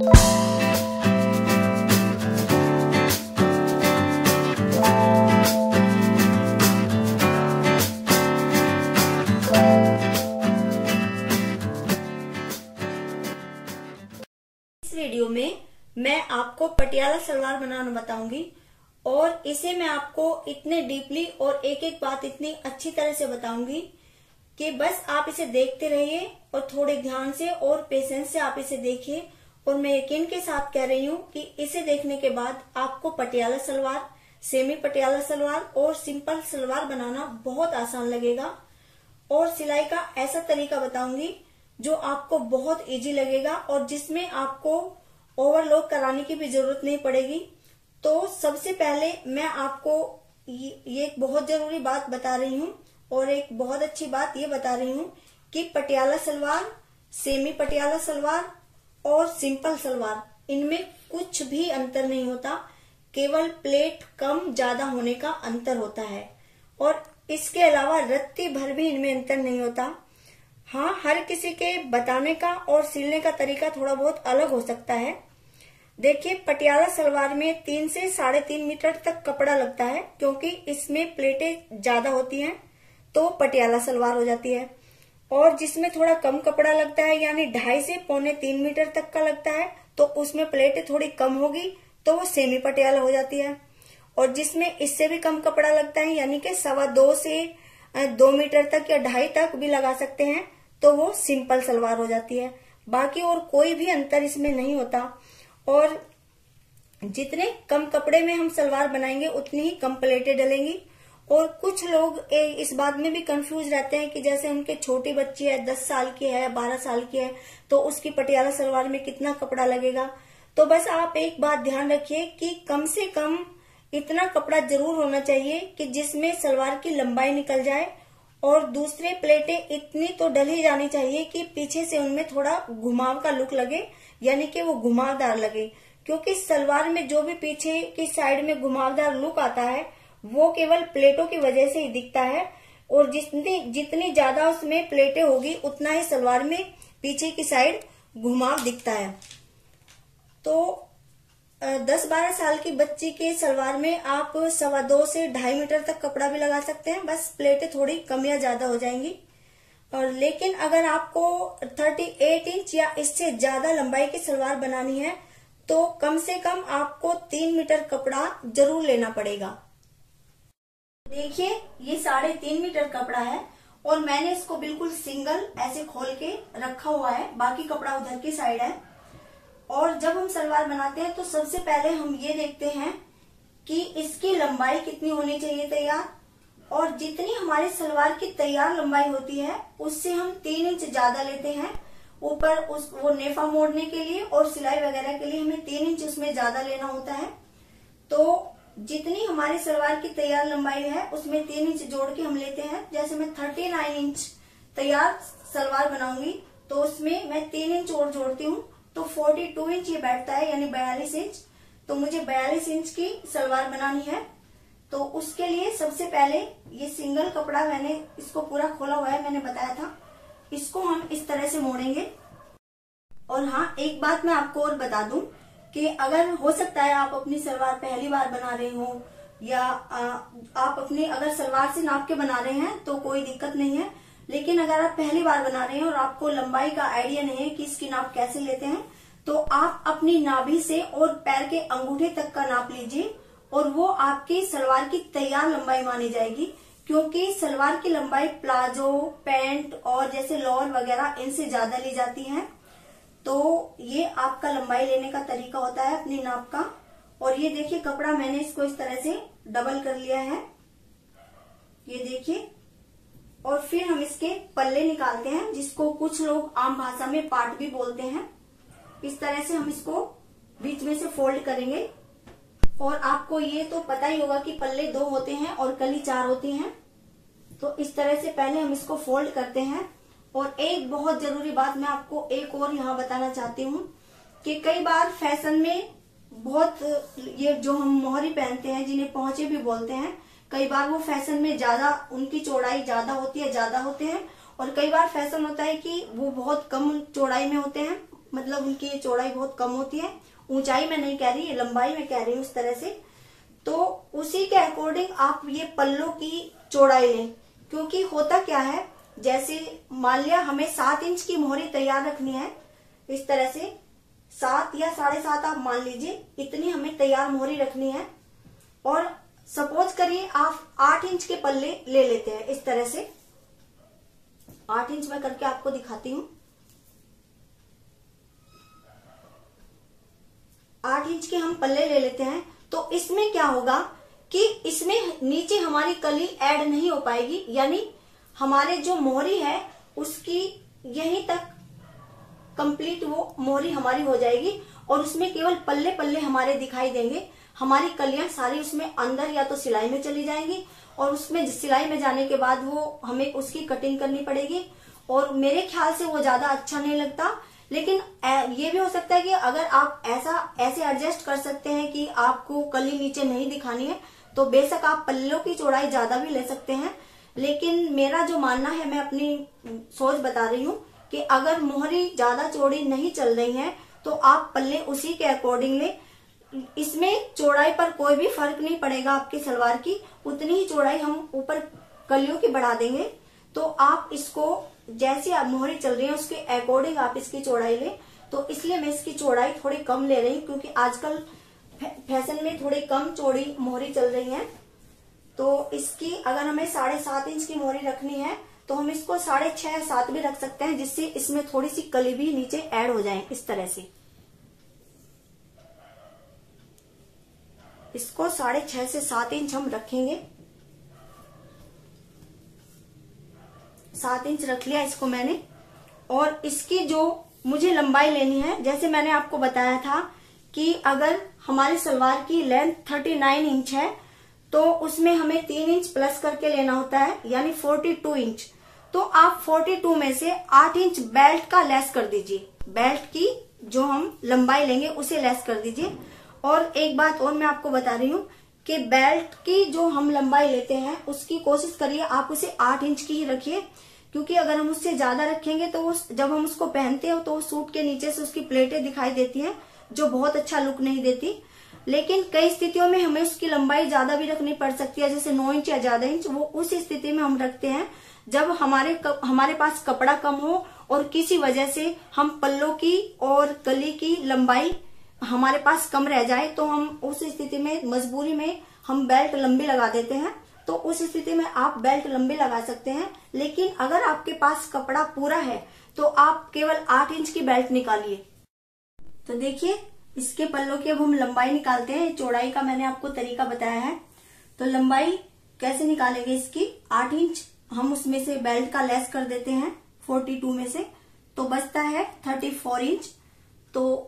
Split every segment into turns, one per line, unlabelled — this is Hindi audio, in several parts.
इस वीडियो में मैं आपको पटियाला सलवार बनाना बताऊंगी और इसे मैं आपको इतने डीपली और एक एक बात इतनी अच्छी तरह से बताऊंगी कि बस आप इसे देखते रहिए और थोड़े ध्यान से और पेशेंस से आप इसे देखिए। और मैं यकीन के साथ कह रही हूँ कि इसे देखने के बाद आपको पटियाला सलवार, सेमी पटियाला सलवार और सिंपल सलवार बनाना बहुत आसान लगेगा। और सिलाई का ऐसा तरीका बताऊंगी जो आपको बहुत इजी लगेगा और जिसमें आपको ओवरलॉक कराने की भी जरूरत नहीं पड़ेगी। तो सबसे पहले मैं आपको ये एक बहुत जरूरी बात बता रही हूँ और एक बहुत अच्छी बात ये बता रही हूँ कि पटियाला सलवार, सेमी पटियाला सलवार और सिंपल सलवार, इनमें कुछ भी अंतर नहीं होता, केवल प्लेट कम ज्यादा होने का अंतर होता है। और इसके अलावा रत्ती भर भी इनमें अंतर नहीं होता। हाँ, हर किसी के बताने का और सिलने का तरीका थोड़ा बहुत अलग हो सकता है। देखिए, पटियाला सलवार में 3 से 3.5 मीटर तक कपड़ा लगता है, क्योंकि इसमें प्लेटें ज्यादा होती हैं तो पटियाला सलवार हो जाती है। और जिसमें थोड़ा कम कपड़ा लगता है, यानी 2.5 से 2.25 मीटर तक का लगता है, तो उसमें प्लेटें थोड़ी कम होगी तो वो सेमी पटियाला हो जाती है। और जिसमें इससे भी कम कपड़ा लगता है, यानी कि 2.25 से 2 मीटर तक या 2.5 तक भी लगा सकते हैं, तो वो सिंपल सलवार हो जाती है। बाकी और कोई भी अंतर इसमें नहीं होता। और जितने कम कपड़े में हम सलवार बनाएंगे उतनी ही कम प्लेटें डलेंगी। और कुछ लोग इस बात में भी कंफ्यूज रहते हैं कि जैसे उनके छोटी बच्ची है, 10 साल की है, 12 साल की है, तो उसकी पटियाला सलवार में कितना कपड़ा लगेगा। तो बस आप एक बात ध्यान रखिए कि कम से कम इतना कपड़ा जरूर होना चाहिए कि जिसमें सलवार की लंबाई निकल जाए। और दूसरे प्लेटें इतनी तो डल ही जानी चाहिए कि पीछे से उनमें थोड़ा घुमाव का लुक लगे, यानी कि वो घुमावदार लगे। क्योंकि सलवार में जो भी पीछे की साइड में घुमावदार लुक आता है वो केवल प्लेटों की वजह से ही दिखता है। और जितनी ज्यादा उसमें प्लेटें होगी उतना ही सलवार में पीछे की साइड घुमाव दिखता है। तो 10-12 साल की बच्ची के सलवार में आप 2.25 से 2.5 मीटर तक कपड़ा भी लगा सकते हैं, बस प्लेटें थोड़ी कम या ज्यादा हो जाएंगी। और लेकिन अगर आपको 38 इंच या इससे ज्यादा लंबाई की सलवार बनानी है तो कम से कम आपको 3 मीटर कपड़ा जरूर लेना पड़ेगा। देखिए, ये 3.5 मीटर कपड़ा है और मैंने इसको बिल्कुल सिंगल ऐसे खोल के रखा हुआ है, बाकी कपड़ा उधर की साइड है। और जब हम सलवार बनाते हैं तो सबसे पहले हम ये देखते हैं कि इसकी लंबाई कितनी होनी चाहिए तैयार। और जितनी हमारी सलवार की तैयार लंबाई होती है उससे हम 3 इंच ज्यादा लेते हैं ऊपर वो नेफा मोड़ने के लिए, और सिलाई वगैरह के लिए हमें 3 इंच उसमें ज्यादा लेना होता है। तो जितनी हमारी सलवार की तैयार लंबाई है उसमें 3 इंच जोड़ के हम लेते हैं। जैसे मैं 39 इंच तैयार सलवार बनाऊंगी तो उसमें मैं 3 इंच और जोड़ती हूँ, तो 42 इंच ये बैठता है, यानी 42 इंच। तो मुझे 42 इंच की सलवार बनानी है। तो उसके लिए सबसे पहले ये सिंगल कपड़ा मैंने इसको पूरा खोला हुआ है, मैंने बताया था, इसको हम इस तरह से मोड़ेंगे। और हाँ, एक बात मैं आपको और बता दूं कि अगर हो सकता है आप अपनी सलवार पहली बार बना रहे हो या आप अपनी अगर सलवार से नाप के बना रहे हैं तो कोई दिक्कत नहीं है। लेकिन अगर आप पहली बार बना रहे हैं और आपको लंबाई का आइडिया नहीं है कि इसकी नाप कैसे लेते हैं, तो आप अपनी नाभि से और पैर के अंगूठे तक का नाप लीजिए और वो आपकी सलवार की तैयार लंबाई मानी जाएगी। क्योंकि सलवार की लंबाई प्लाजो, पैंट और जैसे लोअर वगैरह इनसे ज्यादा ली जाती है। तो ये आपका लंबाई लेने का तरीका होता है अपनी नाप का। और ये देखिए, कपड़ा मैंने इसको इस तरह से डबल कर लिया है, ये देखिए। और फिर हम इसके पल्ले निकालते हैं, जिसको कुछ लोग आम भाषा में पाट भी बोलते हैं। इस तरह से हम इसको बीच में से फोल्ड करेंगे। और आपको ये तो पता ही होगा कि पल्ले 2 होते हैं और कली 4 होती हैं। तो इस तरह से पहले हम इसको फोल्ड करते हैं। और एक बहुत जरूरी बात मैं आपको एक और यहाँ बताना चाहती हूँ कि कई बार फैशन में बहुत ये जो हम मोहरी पहनते हैं, जिन्हें पहुंचे भी बोलते हैं, कई बार वो फैशन में ज्यादा, उनकी चौड़ाई ज्यादा होती है, ज्यादा होते हैं। और कई बार फैशन होता है कि वो बहुत कम चौड़ाई में होते हैं, मतलब उनकी चौड़ाई बहुत कम होती है। ऊंचाई में नहीं कह रही, लंबाई में कह रही हूँ, उस तरह से। तो उसी के अकॉर्डिंग आप ये पल्लों की चौड़ाई लें, क्योंकि होता क्या है, जैसे मान लिया हमें 7 इंच की मोहरी तैयार रखनी है, इस तरह से 7 या 7.5 आप मान लीजिए, इतनी हमें तैयार मोहरी रखनी है। और सपोज करिए आप 8 इंच के पल्ले ले लेते हैं, इस तरह से 8 इंच में करके आपको दिखाती हूँ। 8 इंच के हम पल्ले ले लेते हैं, तो इसमें क्या होगा कि इसमें नीचे हमारी कली ऐड नहीं हो पाएगी, यानी हमारे जो मोहरी है उसकी यहीं तक कंप्लीट वो मोहरी हमारी हो जाएगी, और उसमें केवल पल्ले पल्ले हमारे दिखाई देंगे। हमारी कलियां सारी उसमें अंदर या तो सिलाई में चली जाएंगी, और उसमें सिलाई में जाने के बाद वो हमें उसकी कटिंग करनी पड़ेगी, और मेरे ख्याल से वो ज्यादा अच्छा नहीं लगता। लेकिन ये भी हो सकता है कि अगर आप ऐसे एडजस्ट कर सकते हैं कि आपको कली नीचे नहीं दिखानी है, तो बेशक आप पल्लों की चौड़ाई ज्यादा भी ले सकते हैं। लेकिन मेरा जो मानना है, मैं अपनी सोच बता रही हूँ कि अगर मोहरी ज्यादा चौड़ी नहीं चल रही है तो आप पल्ले उसी के अकॉर्डिंग ले। इसमें चौड़ाई पर कोई भी फर्क नहीं पड़ेगा आपकी सलवार की, उतनी ही चौड़ाई हम ऊपर कलियों की बढ़ा देंगे। तो आप इसको जैसे आप मोहरी चल रही है उसके अकॉर्डिंग आप इसकी चौड़ाई ले। तो इसलिए मैं इसकी चौड़ाई थोड़ी कम ले रही हूँ, क्योंकि आजकल फैशन में थोड़ी कम चौड़ी मोहरी चल रही है। तो इसकी अगर हमें 7.5 इंच की मोहरी रखनी है तो हम इसको 6.5 7 भी रख सकते हैं, जिससे इसमें थोड़ी सी कली भी नीचे ऐड हो जाए। इस तरह से इसको 6.5 से 7 इंच हम रखेंगे। 7 इंच रख लिया इसको मैंने। और इसकी जो मुझे लंबाई लेनी है, जैसे मैंने आपको बताया था कि अगर हमारी सलवार की लेंथ 39 इंच है तो उसमें हमें 3 इंच प्लस करके लेना होता है, यानी 42 इंच। तो आप 42 में से 8 इंच बेल्ट का लेस कर दीजिए, बेल्ट की जो हम लंबाई लेंगे उसे लेस कर दीजिए। और एक बात और मैं आपको बता रही हूँ कि बेल्ट की जो हम लंबाई लेते हैं उसकी कोशिश करिए आप उसे 8 इंच की ही रखिए, क्योंकि अगर हम उससे ज्यादा रखेंगे तो वो जब हम उसको पहनते हैं तो सूट के नीचे से उसकी प्लेटें दिखाई देती हैं, जो बहुत अच्छा लुक नहीं देती। लेकिन कई स्थितियों में हमें उसकी लंबाई ज्यादा भी रखनी पड़ सकती है, जैसे 9 इंच या ज्यादा इंच, वो उस स्थिति में हम रखते हैं जब हमारे पास कपड़ा कम हो और किसी वजह से हम पल्लों की और कली की लंबाई हमारे पास कम रह जाए, तो हम उस स्थिति में मजबूरी में हम बेल्ट लंबी लगा देते हैं। तो उस स्थिति में आप बेल्ट लंबी लगा सकते हैं। लेकिन अगर आपके पास कपड़ा पूरा है तो आप केवल 8 इंच की बेल्ट निकालिए। तो देखिए इसके पल्लों की अब हम लंबाई निकालते हैं। चौड़ाई का मैंने आपको तरीका बताया है। तो लंबाई कैसे निकालेंगे इसकी, 8 इंच हम उसमें से बेल्ट का लेस कर देते हैं 42 में से, तो बचता है 34 इंच। तो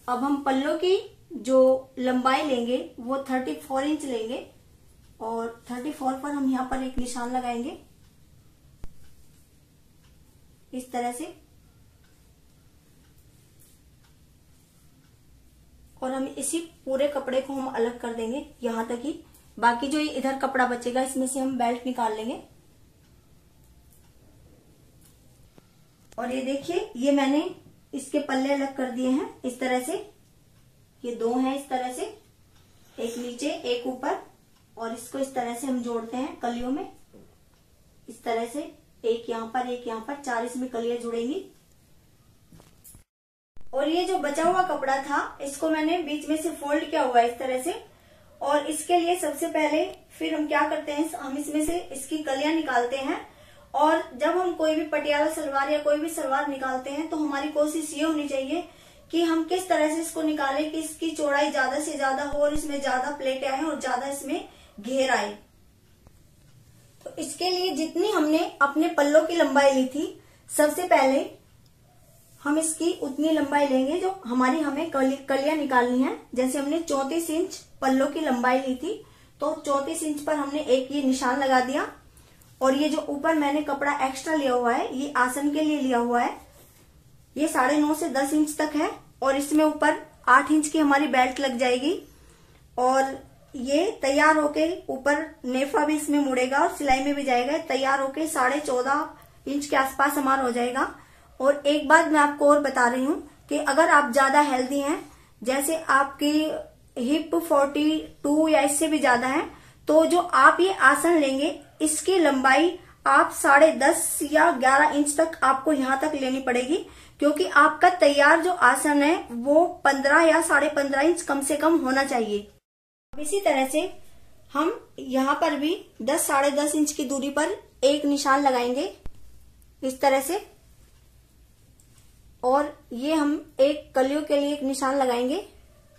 अब हम पल्लों की जो लंबाई लेंगे वो 34 इंच लेंगे, और 34 पर हम यहाँ पर एक निशान लगाएंगे इस तरह से, और हम इसी पूरे कपड़े को हम अलग कर देंगे यहाँ तक ही। बाकी जो ये इधर कपड़ा बचेगा इसमें से हम बेल्ट निकाल लेंगे। और ये देखिए ये मैंने इसके पल्ले अलग कर दिए हैं इस तरह से। ये 2 हैं इस तरह से, एक नीचे एक ऊपर, और इसको इस तरह से हम जोड़ते हैं कलियों में इस तरह से, एक यहाँ पर एक यहाँ पर, 4 इसमें कलियां जुड़ेंगी। और ये जो बचा हुआ कपड़ा था इसको मैंने बीच में से फोल्ड किया हुआ है इस तरह से। और इसके लिए सबसे पहले फिर हम क्या करते हैं, हम इसमें से इसकी कलियां निकालते हैं। और जब हम कोई भी पटियाला सलवार या कोई भी सलवार निकालते हैं तो हमारी कोशिश ये होनी चाहिए कि हम किस तरह से इसको निकालें कि इसकी चौड़ाई ज्यादा से ज्यादा हो और इसमें ज्यादा प्लेटें आए और ज्यादा इसमें घेर आए। तो इसके लिए जितनी हमने अपने पल्लों की लंबाई ली थी, सबसे पहले हम इसकी उतनी लंबाई लेंगे जो हमें कलियां निकालनी है। जैसे हमने 34 इंच पल्लों की लंबाई ली थी, तो 34 इंच पर हमने एक ये निशान लगा दिया। और ये जो ऊपर मैंने कपड़ा एक्स्ट्रा लिया हुआ है ये आसन के लिए लिया हुआ है, ये 9.5 से 10 इंच तक है। और इसमें ऊपर 8 इंच की हमारी बेल्ट लग जाएगी। और ये तैयार होके ऊपर नेफा भी इसमें मुड़ेगा और सिलाई में भी जाएगा। तैयार होके 14.5 इंच के आसपास हमारा हो जाएगा। और एक बात मैं आपको और बता रही हूँ कि अगर आप ज्यादा हेल्दी हैं, जैसे आपकी हिप 42 या इससे भी ज्यादा है, तो जो आप ये आसन लेंगे इसकी लंबाई आप 10.5 या 11 इंच तक आपको यहां तक लेनी पड़ेगी, क्योंकि आपका तैयार जो आसन है वो 15 या 15.5 इंच कम से कम होना चाहिए। इसी तरह से हम यहाँ पर भी 10-10.5 इंच की दूरी पर एक निशान लगाएंगे इस तरह से, और ये हम एक कलियों के लिए एक निशान लगाएंगे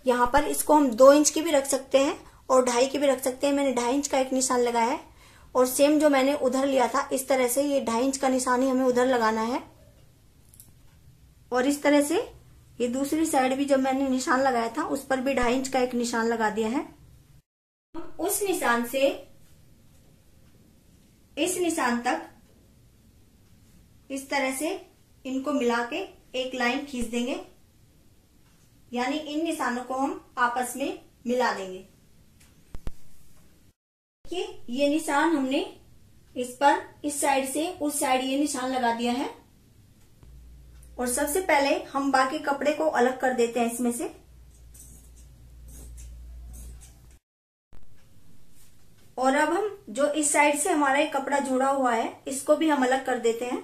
यहाँ पर। इसको हम 2 इंच की भी रख सकते हैं और 2.5 की भी रख सकते हैं। मैंने 2.5 इंच का एक निशान लगाया है, और सेम जो मैंने उधर लिया था इस तरह से ये 2.5 इंच का निशान ही हमें उधर लगाना है। और इस तरह से ये दूसरी साइड भी जब मैंने निशान लगाया था उस पर भी 2.5 इंच का एक निशान लगा दिया है। हम उस निशान से इस निशान तक इस तरह से इनको मिला के एक लाइन खींच देंगे, यानी इन निशानों को हम आपस में मिला देंगे। ये निशान हमने इस पर इस साइड से उस साइड ये निशान लगा दिया है। और सबसे पहले हम बाकी कपड़े को अलग कर देते हैं इसमें से, और अब हम जो इस साइड से हमारा एक कपड़ा जुड़ा हुआ है इसको भी हम अलग कर देते हैं।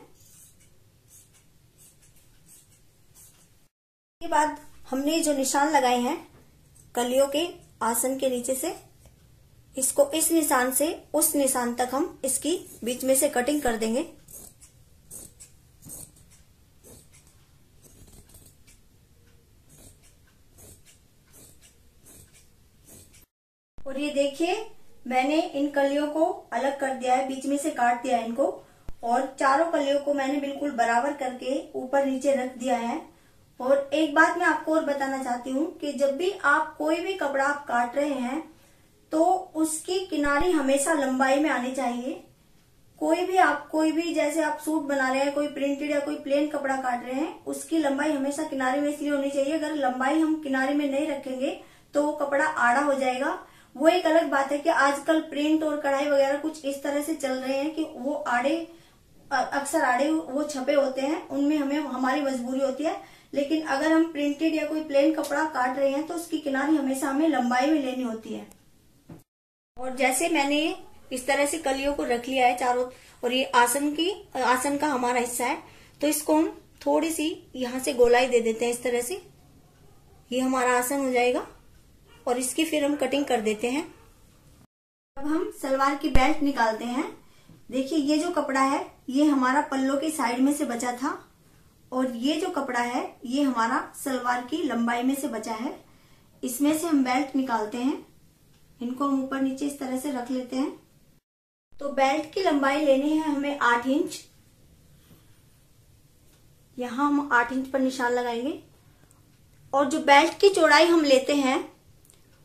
इसके बाद हमने जो निशान लगाए हैं कलियों के आसन के नीचे से, इसको इस निशान से उस निशान तक हम इसकी बीच में से कटिंग कर देंगे। और ये देखिए मैंने इन कलियों को अलग कर दिया है, बीच में से काट दिया है इनको, और चारों कलियों को मैंने बिल्कुल बराबर करके ऊपर नीचे रख दिया है। और एक बात मैं आपको और बताना चाहती हूँ कि जब भी आप कोई भी कपड़ा आप काट रहे हैं तो उसकी किनारी हमेशा लंबाई में आनी चाहिए। कोई भी जैसे आप सूट बना रहे हैं, कोई प्रिंटेड या कोई प्लेन कपड़ा काट रहे हैं, उसकी लंबाई हमेशा किनारे में इसलिए होनी चाहिए। अगर लंबाई हम किनारे में नहीं रखेंगे तो वो कपड़ा आड़ा हो जाएगा। वो एक अलग बात है कि आजकल प्रिंट और कढ़ाई वगैरह कुछ इस तरह से चल रहे हैं कि वो अक्सर आड़े वो छपे होते हैं, उनमें हमें हमारी मजबूरी होती है। लेकिन अगर हम प्रिंटेड या कोई प्लेन कपड़ा काट रहे हैं तो उसकी किनारी हमेशा हमें लंबाई में लेनी होती है। और जैसे मैंने इस तरह से कलियों को रख लिया है चारों, और ये आसन का हमारा हिस्सा है, तो इसको हम थोड़ी सी यहाँ से गोलाई दे देते हैं इस तरह से, ये हमारा आसन हो जाएगा। और इसकी फिर हम कटिंग कर देते हैं। अब हम सलवार की बेल्ट निकालते हैं। देखिए ये जो कपड़ा है ये हमारा पल्लों की साइड में से बचा था, और ये जो कपड़ा है ये हमारा सलवार की लंबाई में से बचा है। इसमें से हम बेल्ट निकालते हैं, इनको हम ऊपर नीचे इस तरह से रख लेते हैं। तो बेल्ट की लंबाई लेनी है हमें 8 इंच। यहां हम 8 इंच पर निशान लगाएंगे। और जो बेल्ट की चौड़ाई हम लेते हैं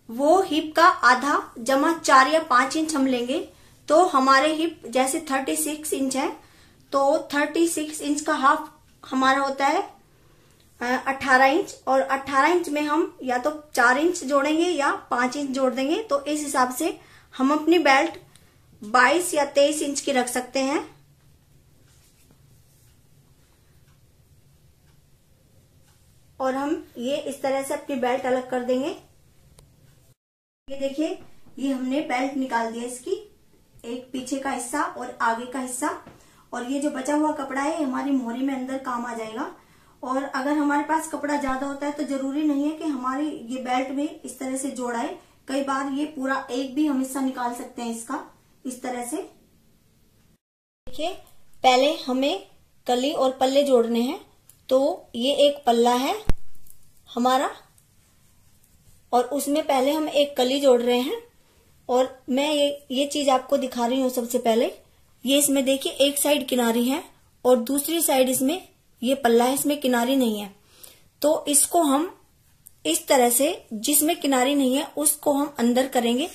वो हिप का आधा जमा 4 या 5 इंच हम लेंगे। तो हमारे हिप जैसे 36 इंच है, तो 36 इंच का हाफ हमारा होता है 18 इंच। और 18 इंच में हम या तो 4 इंच जोड़ेंगे या 5 इंच जोड़ देंगे। तो इस हिसाब से हम अपनी बेल्ट 22 या 23 इंच की रख सकते हैं। और हम ये इस तरह से अपनी बेल्ट अलग कर देंगे। ये देखिए ये हमने बेल्ट निकाल दिया, इसकी एक पीछे का हिस्सा और आगे का हिस्सा। और ये जो बचा हुआ कपड़ा है हमारी मोहरी में अंदर काम आ जाएगा। और अगर हमारे पास कपड़ा ज्यादा होता है तो जरूरी नहीं है कि हमारी ये बेल्ट में इस तरह से जोड़ाए। कई बार ये पूरा एक भी हम हिस्सा निकाल सकते हैं इसका, इस तरह से। देखिए पहले हमें कली और पल्ले जोड़ने हैं। तो ये एक पल्ला है हमारा, और उसमें पहले हम एक कली जोड़ रहे हैं। और मैं ये चीज आपको दिखा रही हूँ। सबसे पहले ये इसमें देखिए एक साइड किनारी है और दूसरी साइड इसमें ये पल्ला है, इसमें किनारी नहीं है। तो इसको हम इस तरह से, जिसमें किनारी नहीं है उसको हम अंदर करेंगे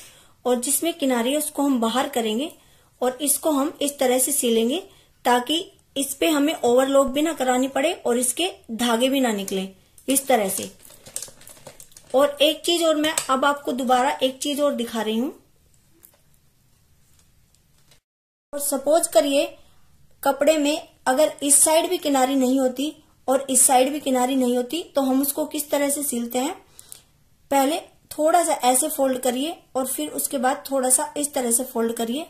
और जिसमें किनारी है उसको हम बाहर करेंगे। और इसको हम इस तरह से सिलेंगे ताकि इस पे हमें ओवरलॉक भी ना करानी पड़े और इसके धागे भी ना निकले, इस तरह से। और एक चीज और मैं अब आपको दोबारा एक चीज और दिखा रही हूं। और सपोज करिए कपड़े में अगर इस साइड भी किनारी नहीं होती और इस साइड भी किनारी नहीं होती, तो हम उसको किस तरह से सिलते हैं, पहले थोड़ा सा ऐसे फोल्ड करिए और फिर उसके बाद थोड़ा सा इस तरह से फोल्ड करिए,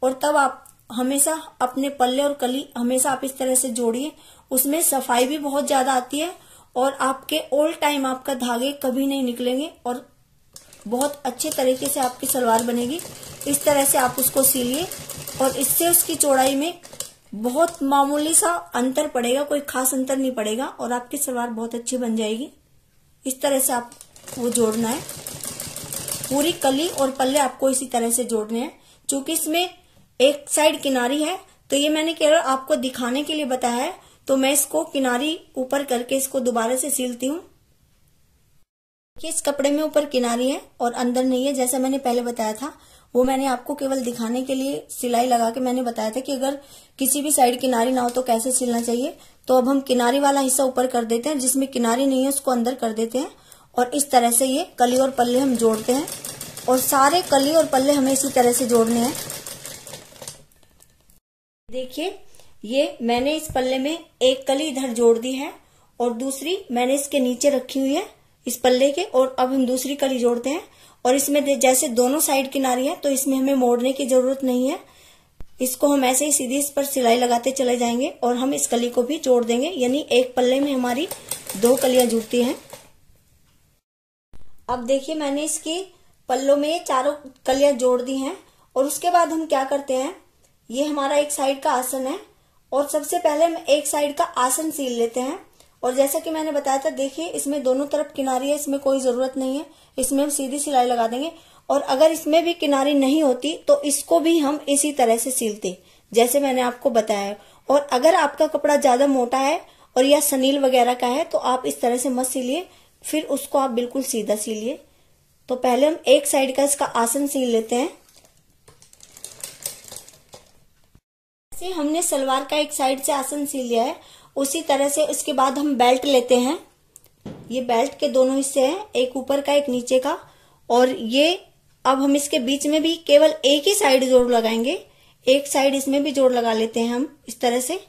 और तब आप हमेशा अपने पल्ले और कली हमेशा आप इस तरह से जोड़िए। उसमें सफाई भी बहुत ज्यादा आती है और आपके ऑल टाइम आपका धागे कभी नहीं निकलेंगे और बहुत अच्छे तरीके से आपकी सलवार बनेगी। इस तरह से आप उसको सिलिए और इससे उसकी चौड़ाई में बहुत मामूली सा अंतर पड़ेगा, कोई खास अंतर नहीं पड़ेगा और आपकी सलवार बहुत अच्छी बन जाएगी। इस तरह से आप वो जोड़ना है, पूरी कली और पल्ले आपको इसी तरह से जोड़ने हैं। क्योंकि इसमें एक साइड किनारी है तो ये मैंने केवल आपको दिखाने के लिए बताया है, तो मैं इसको किनारी ऊपर करके इसको दोबारा से सिलती हूँ। इस कपड़े में ऊपर किनारी है और अंदर नहीं है, जैसा मैंने पहले बताया था। वो मैंने आपको केवल दिखाने के लिए सिलाई लगा के मैंने बताया था कि अगर किसी भी साइड किनारी ना हो तो कैसे सिलना चाहिए। तो अब हम किनारी वाला हिस्सा ऊपर कर देते हैं, जिसमें किनारी नहीं है उसको अंदर कर देते हैं और इस तरह से ये कली और पल्ले हम जोड़ते हैं और सारे कली और पल्ले हमें इसी तरह से जोड़ने हैं। देखिए, ये मैंने इस पल्ले में एक कली इधर जोड़ दी है और दूसरी मैंने इसके नीचे रखी हुई है इस पल्ले के, और अब हम दूसरी कली जोड़ते हैं। और इसमें जैसे दोनों साइड किनारी है तो इसमें हमें मोड़ने की जरूरत नहीं है, इसको हम ऐसे ही सीधी इस पर सिलाई लगाते चले जाएंगे और हम इस कली को भी जोड़ देंगे, यानी एक पल्ले में हमारी 2 कलियां जुड़ती हैं। अब देखिए, मैंने इसकी पल्लों में 4 कलियां जोड़ दी हैं और उसके बाद हम क्या करते हैं, ये हमारा एक साइड का आसन है और सबसे पहले हम एक साइड का आसन सील लेते हैं। और जैसा कि मैंने बताया था, देखिए इसमें दोनों तरफ किनारी है, इसमें कोई जरूरत नहीं है, इसमें हम सीधी सिलाई लगा देंगे। और अगर इसमें भी किनारी नहीं होती तो इसको भी हम इसी तरह से सिलते जैसे मैंने आपको बताया। और अगर आपका कपड़ा ज्यादा मोटा है और या सनील वगैरह का है तो आप इस तरह से मत सिलिए, फिर उसको आप बिल्कुल सीधा सिलिए। तो पहले हम एक साइड का इसका आसन सील लेते हैं। जैसे हमने सलवार का एक साइड से आसन सील लिया है, उसी तरह से उसके बाद हम बेल्ट लेते हैं। ये बेल्ट के दोनों हिस्से हैं, एक ऊपर का एक नीचे का, और ये अब हम इसके बीच में भी केवल एक ही साइड जोड़ लगाएंगे, एक साइड इसमें भी जोड़ लगा लेते हैं हम इस तरह से,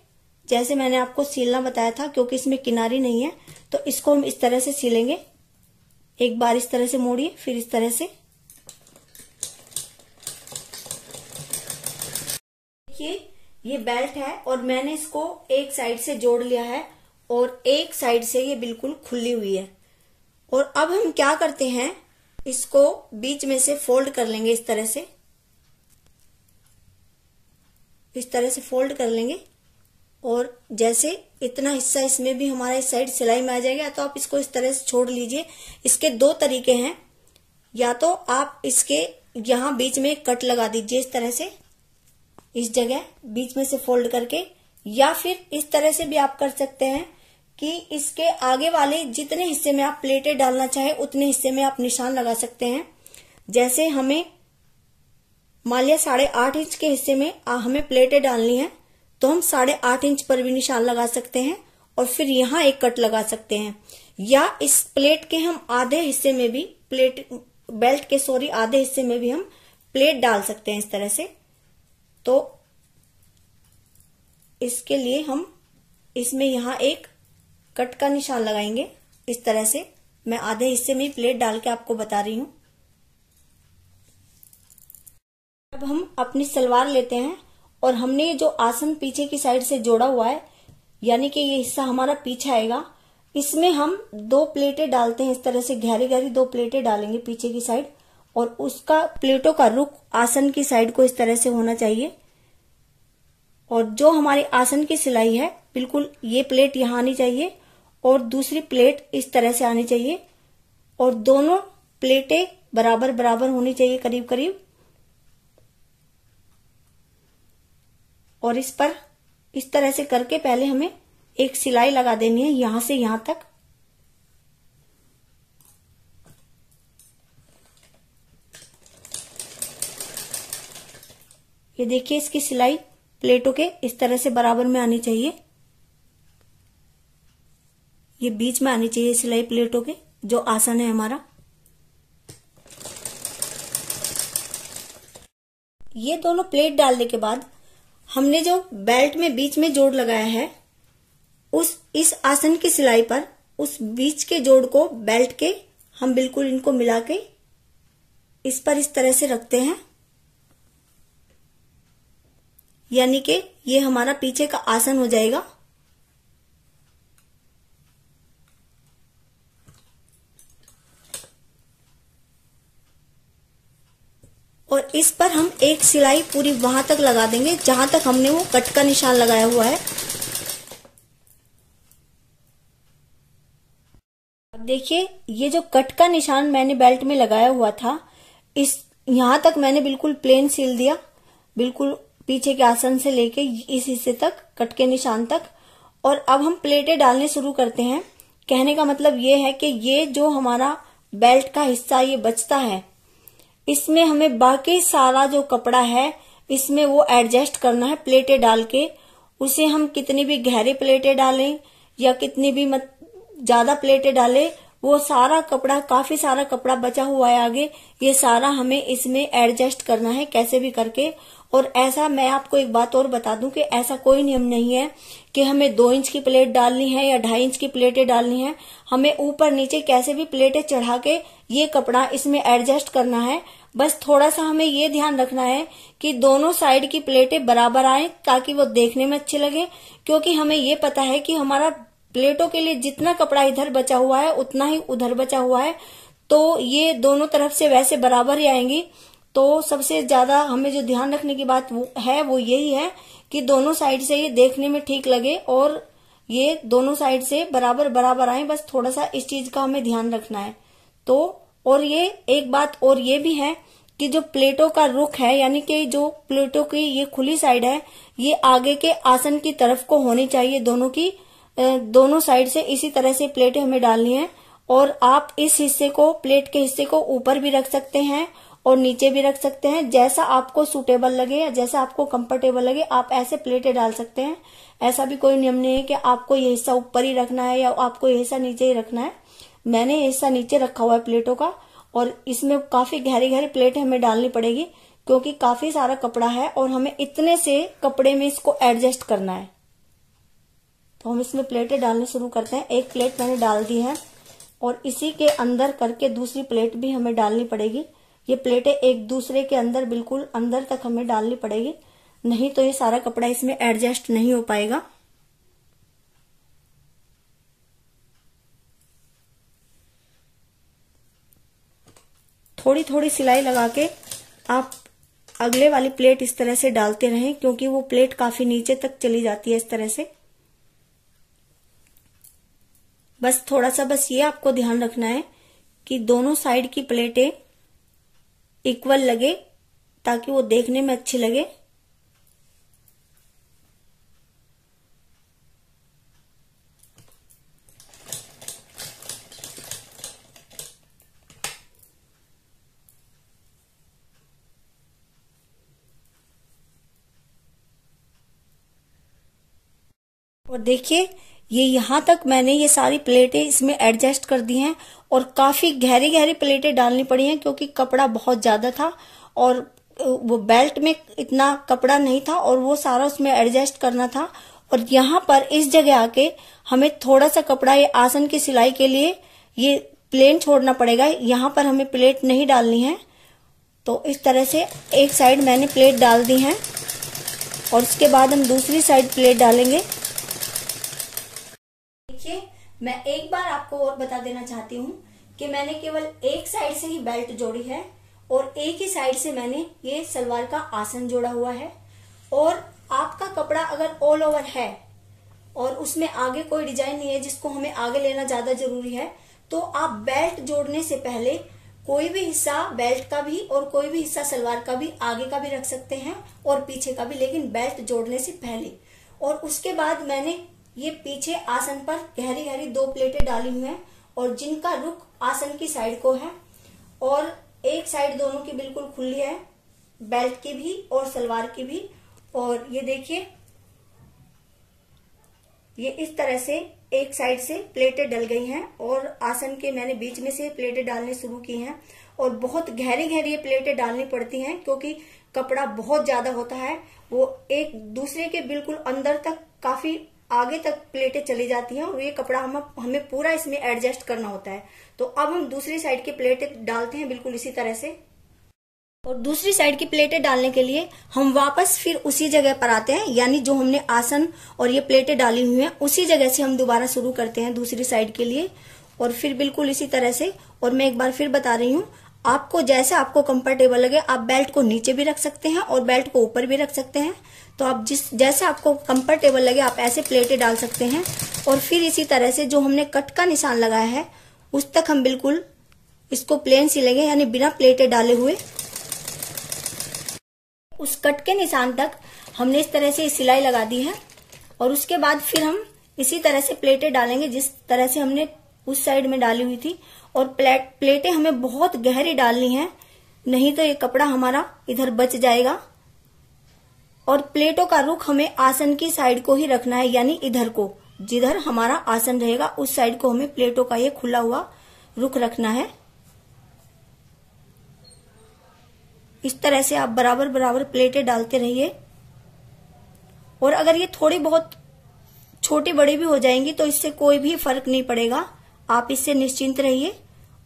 जैसे मैंने आपको सीलना बताया था। क्योंकि इसमें किनारी नहीं है तो इसको हम इस तरह से सीलेंगे। एक बार इस तरह से मोड़िए, फिर इस तरह से। देखिए, ये बेल्ट है और मैंने इसको एक साइड से जोड़ लिया है और एक साइड से ये बिल्कुल खुली हुई है। और अब हम क्या करते हैं, इसको बीच में से फोल्ड कर लेंगे इस तरह से, इस तरह से फोल्ड कर लेंगे। और जैसे इतना हिस्सा इसमें भी हमारा इस साइड सिलाई में आ जाएगा, तो आप इसको इस तरह से छोड़ लीजिए। इसके 2 तरीके हैं, या तो आप इसके यहां बीच में कट लगा दीजिए इस तरह से, इस जगह बीच में से फोल्ड करके, या फिर इस तरह से भी आप कर सकते हैं कि इसके आगे वाले जितने हिस्से में आप प्लेटें डालना चाहे उतने हिस्से में आप निशान लगा सकते हैं। जैसे हमें मान लिया 8.5 इंच के हिस्से में हमें प्लेटें डालनी है, तो हम 8.5 इंच पर भी निशान लगा सकते हैं और फिर यहाँ एक कट लगा सकते हैं। या इस प्लेट के हम आधे हिस्से में भी बेल्ट के आधे हिस्से में भी हम प्लेट डाल सकते हैं इस तरह से। तो इसके लिए हम इसमें यहाँ एक कट का निशान लगाएंगे इस तरह से। मैं आधे हिस्से में प्लेट डाल के आपको बता रही हूं। अब हम अपनी सलवार लेते हैं और हमने ये जो आसन पीछे की साइड से जोड़ा हुआ है, यानी कि ये हिस्सा हमारा पीछे आएगा, इसमें हम 2 प्लेटें डालते हैं इस तरह से, गहरी गहरी 2 प्लेटें डालेंगे पीछे की साइड, और उसका प्लेटों का रुख आसन की साइड को इस तरह से होना चाहिए। और जो हमारी आसन की सिलाई है, बिल्कुल ये प्लेट यहां आनी चाहिए और दूसरी प्लेट इस तरह से आनी चाहिए, और दोनों प्लेटें बराबर बराबर होनी चाहिए करीब करीब। और इस पर इस तरह से करके पहले हमें एक सिलाई लगा देनी है यहां से यहां तक। ये देखिए, इसकी सिलाई प्लेटों के इस तरह से बराबर में आनी चाहिए, ये बीच में आनी चाहिए सिलाई प्लेटों के, जो आसन है हमारा। ये दोनों प्लेट डालने के बाद हमने जो बेल्ट में बीच में जोड़ लगाया है, इस आसन की सिलाई पर उस बीच के जोड़ को बेल्ट के हम बिल्कुल इनको मिला के इस पर इस तरह से रखते हैं, यानी कि ये हमारा पीछे का आसन हो जाएगा। और इस पर हम एक सिलाई पूरी वहां तक लगा देंगे जहां तक हमने वो कट का निशान लगाया हुआ है। अब देखिए, ये जो कट का निशान मैंने बेल्ट में लगाया हुआ था, इस यहां तक मैंने बिल्कुल प्लेन सिल दिया, बिल्कुल पीछे के आसन से लेके इस हिस्से तक, कट के निशान तक। और अब हम प्लेटें डालने शुरू करते हैं। कहने का मतलब ये है कि ये जो हमारा बेल्ट का हिस्सा ये बचता है, इसमें हमें बाकी सारा जो कपड़ा है इसमें वो एडजस्ट करना है प्लेटें डाल के। उसे हम कितनी भी गहरी प्लेटें डालें या कितनी भी ज्यादा प्लेटें डालें, वो सारा कपड़ा, काफी सारा कपड़ा बचा हुआ है आगे, ये सारा हमें इसमें एडजस्ट करना है कैसे भी करके। और ऐसा मैं आपको एक बात और बता दूं कि ऐसा कोई नियम नहीं है कि हमें 2 इंच की प्लेट डालनी है या 2.5 इंच की प्लेटें डालनी है। हमें ऊपर नीचे कैसे भी प्लेटें चढ़ा के ये कपड़ा इसमें एडजस्ट करना है। बस थोड़ा सा हमें ये ध्यान रखना है कि दोनों साइड की प्लेटें बराबर आए ताकि वो देखने में अच्छे लगे, क्योंकि हमें ये पता है कि हमारा प्लेटों के लिए जितना कपड़ा इधर बचा हुआ है उतना ही उधर बचा हुआ है, तो ये दोनों तरफ से वैसे बराबर ही आएंगी। तो सबसे ज्यादा हमें जो ध्यान रखने की बात वो यही है कि दोनों साइड से ये देखने में ठीक लगे और ये दोनों साइड से बराबर बराबर आए। बस थोड़ा सा इस चीज का हमें ध्यान रखना है। तो और ये एक बात और ये भी है कि जो प्लेटों का रुख है, यानी कि जो प्लेटों की ये खुली साइड है, ये आगे के आसन की तरफ को होनी चाहिए। दोनों साइड से इसी तरह से प्लेटें हमें डालनी है। और आप इस हिस्से को, प्लेट के हिस्से को ऊपर भी रख सकते हैं और नीचे भी रख सकते हैं, जैसा आपको सूटेबल लगे या जैसा आपको कंफर्टेबल लगे आप ऐसे प्लेटें डाल सकते हैं। ऐसा भी कोई नियम नहीं है कि आपको ये हिस्सा ऊपर ही रखना है या आपको ये हिस्सा नीचे ही रखना है। मैंने ये हिस्सा नीचे रखा हुआ है प्लेटों का, और इसमें काफी गहरी गहरी प्लेटें हमें डालनी पड़ेगी क्योंकि काफी सारा कपड़ा है और हमें इतने से कपड़े में इसको एडजस्ट करना है। तो हम इसमें प्लेटें डालने शुरू करते हैं। एक प्लेट मैंने डाल दी है और इसी के अंदर करके दूसरी प्लेट भी हमें डालनी पड़ेगी। ये प्लेटें एक दूसरे के अंदर, बिल्कुल अंदर तक हमें डालनी पड़ेगी, नहीं तो ये सारा कपड़ा इसमें एडजस्ट नहीं हो पाएगा। थोड़ी थोड़ी सिलाई लगा के आप अगले वाली प्लेट इस तरह से डालते रहें, क्योंकि वो प्लेट काफी नीचे तक चली जाती है इस तरह से। बस थोड़ा सा बस ये आपको ध्यान रखना है कि दोनों साइड की प्लेटें इक्वल लगे ताकि वो देखने में अच्छी लगे। और देखिए, ये यहां तक मैंने ये सारी प्लेटें इसमें एडजस्ट कर दी हैं और काफी गहरी गहरी प्लेटें डालनी पड़ी हैं क्योंकि कपड़ा बहुत ज्यादा था और वो बेल्ट में इतना कपड़ा नहीं था और वो सारा उसमें एडजस्ट करना था। और यहाँ पर इस जगह आके हमें थोड़ा सा कपड़ा ये आसन की सिलाई के लिए ये प्लेन छोड़ना पड़ेगा। यहाँ पर हमें प्लेट नहीं डालनी है। तो इस तरह से एक साइड मैंने प्लेट डाल दी है और उसके बाद हम दूसरी साइड प्लेट डालेंगे। देखिए, मैं एक बार आपको और बता देना चाहती हूँ कि मैंने केवल एक साइड से ही बेल्ट जोड़ी है और एक ही साइड से मैंने ये सलवार का आसन जोड़ा हुआ है। और आपका कपड़ा अगर ऑल ओवर है और उसमें आगे कोई डिजाइन नहीं है जिसको हमें आगे लेना ज्यादा जरूरी है, तो आप बेल्ट जोड़ने से पहले कोई भी हिस्सा बेल्ट का भी और कोई भी हिस्सा सलवार का भी आगे का भी रख सकते हैं और पीछे का भी, लेकिन बेल्ट जोड़ने से पहले। और उसके बाद मैंने ये पीछे आसन पर गहरी गहरी 2 प्लेटें डाली हुई हैं और जिनका रुख आसन की साइड को है और एक साइड दोनों की बिल्कुल खुली है, बेल्ट की भी और सलवार की भी। और ये देखिए, ये इस तरह से एक साइड से प्लेटें डल गई हैं और आसन के मैंने बीच में से प्लेटें डालने शुरू की हैं। और बहुत गहरी गहरी ये प्लेटें डालनी पड़ती हैं क्योंकि कपड़ा बहुत ज्यादा होता है, वो एक दूसरे के बिल्कुल अंदर तक काफी आगे तक प्लेटें चली जाती हैं और ये कपड़ा हमें पूरा इसमें एडजस्ट करना होता है। तो अब हम दूसरी साइड की प्लेटें डालते हैं बिल्कुल इसी तरह से। और दूसरी साइड की प्लेटें डालने के लिए हम वापस फिर उसी जगह पर आते हैं, यानी जो हमने आसन और ये प्लेटें डाली हुई हैं उसी जगह से हम दोबारा शुरू करते हैं दूसरी साइड के लिए। और फिर बिल्कुल इसी तरह से, और मैं एक बार फिर बता रही हूँ, आपको जैसा आपको कंफर्टेबल लगे आप बेल्ट को नीचे भी रख सकते हैं और बेल्ट को ऊपर भी रख सकते हैं। तो आप जैसा आपको कंफर्टेबल लगे आप ऐसे प्लेटें डाल सकते हैं। और फिर इसी तरह से जो हमने कट का निशान लगाया है उस तक हम बिल्कुल इसको प्लेन सिलेंगे, यानी बिना प्लेटें डाले हुए। उस कट के निशान तक हमने इस तरह से सिलाई लगा दी है। और उसके बाद फिर हम इसी तरह से प्लेटें डालेंगे जिस तरह से हमने उस साइड में डाली हुई थी। और प्लेटें हमें बहुत गहरी डालनी है, नहीं तो ये कपड़ा हमारा इधर बच जाएगा। और प्लेटों का रुख हमें आसन की साइड को ही रखना है, यानी इधर को, जिधर हमारा आसन रहेगा उस साइड को हमें प्लेटों का ये खुला हुआ रुख रखना है। इस तरह से आप बराबर बराबर प्लेटें डालते रहिए। और अगर ये थोड़ी बहुत छोटी बड़ी भी हो जाएंगी तो इससे कोई भी फर्क नहीं पड़ेगा, आप इससे निश्चिंत रहिए।